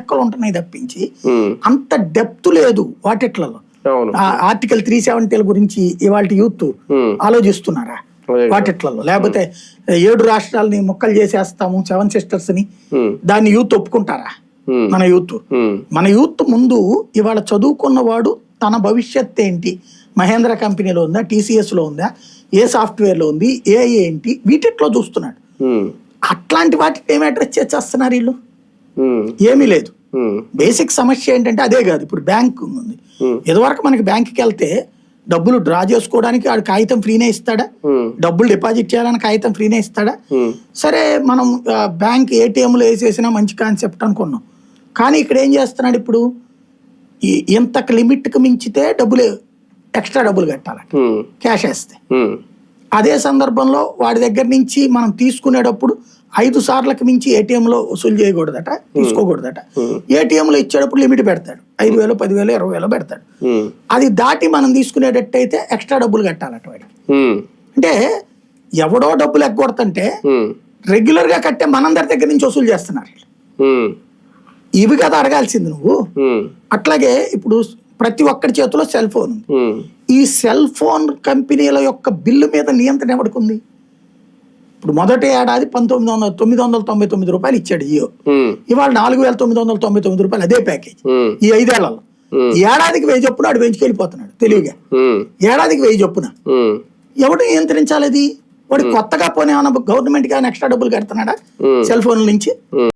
లెక్కలు ఉంటున్నాయి తప్పించి అంత డెప్త్ లేదు వాటిట్లలో. ఆర్టికల్ 370 గురించి ఇవాళ యూత్ ఆలోచిస్తున్నారా వాటిట్లలో? లేకపోతే 7 రాష్ట్రాలని ముక్కలు చేసేస్తాము 7 సిస్టర్స్ ని, దాన్ని యూత్ ఒప్పుకుంటారా? మన యూత్ ముందు ఇవాళ చదువుకున్నవాడు తన భవిష్యత్ ఏంటి, మహేంద్ర కంపెనీలో ఉందా, టీసీఎస్ లో ఉందా, ఏ సాఫ్ట్వేర్ లో ఉంది, ఏంటి వీటిట్లో చూస్తున్నాడు. అట్లాంటి వాటిని ఏమి అడ్రస్ చేస్తున్నారు వీళ్ళు? ఏమీ లేదు. బేసిక్ సమస్య ఏంటంటే అదే కాదు. ఇప్పుడు బ్యాంక్ ఉంది, ఇదివరకు మనకి బ్యాంకుకి వెళ్తే డబ్బులు డ్రా చేసుకోవడానికి ఆడు కాగితం ఫ్రీనే ఇస్తాడా, డబ్బులు డిపాజిట్ చేయాలని కాగితం ఫ్రీనే ఇస్తాడా? సరే, మనం బ్యాంక్ ఏటీఎంలో వేసేసినా మంచి కాన్సెప్ట్ అనుకున్నాం. కానీ ఇక్కడ ఏం చేస్తున్నాడు, ఇప్పుడు ఇంతకు లిమిట్కి మించితే ఎక్స్ట్రా డబ్బులు కట్టాలి క్యాష్ వేస్తే. అదే సందర్భంలో వాడి దగ్గర నుంచి మనం తీసుకునేటప్పుడు 5 సార్లకు మించి ఏటీఎంలో వసూలు చేయకూడదట, తీసుకోకూడదట. ఏటీఎంలో ఇచ్చేటప్పుడు లిమిట్ పెడతాడు, 5,000, 10,000, 20,000 పెడతాడు. అది దాటి మనం తీసుకునేటట్టయితే ఎక్స్ట్రా డబ్బులు కట్టాలట వాడికి. అంటే ఎవడో డబ్బులు ఎగ్గొడుతుంటే రెగ్యులర్ గా కట్టే మనందరి దగ్గర నుంచి వసూలు చేస్తున్నారు. ఇవి కదా అడగాల్సింది నువ్వు. అట్లాగే ఇప్పుడు ప్రతి ఒక్కరి చేతిలో సెల్ ఫోన్ ఉంది. ఈ సెల్ ఫోన్ కంపెనీల యొక్క బిల్లు మీద నియంత్రణ ఎవరికి? ఇప్పుడు మొదటి ఏడాది 999 రూపాయలు ఇచ్చాడు జియో, ఇవాళ 4,999 రూపాయలు అదే ప్యాకేజ్. ఈ 5 ఏళ్లలో ఏడాదికి 1000 చొప్పున ఆడు పెంచుకెళ్ళిపోతున్నాడు తెలివిగా. ఏడాదికి 1000 చొప్పున ఎవడు నియంత్రించాలి? అది వాడు కొత్తగా పోనీ ఏమన్నా గవర్నమెంట్ కానీ ఎక్స్ట్రా డబ్బులు కడుతున్నాడా సెల్ ఫోన్ నుంచి?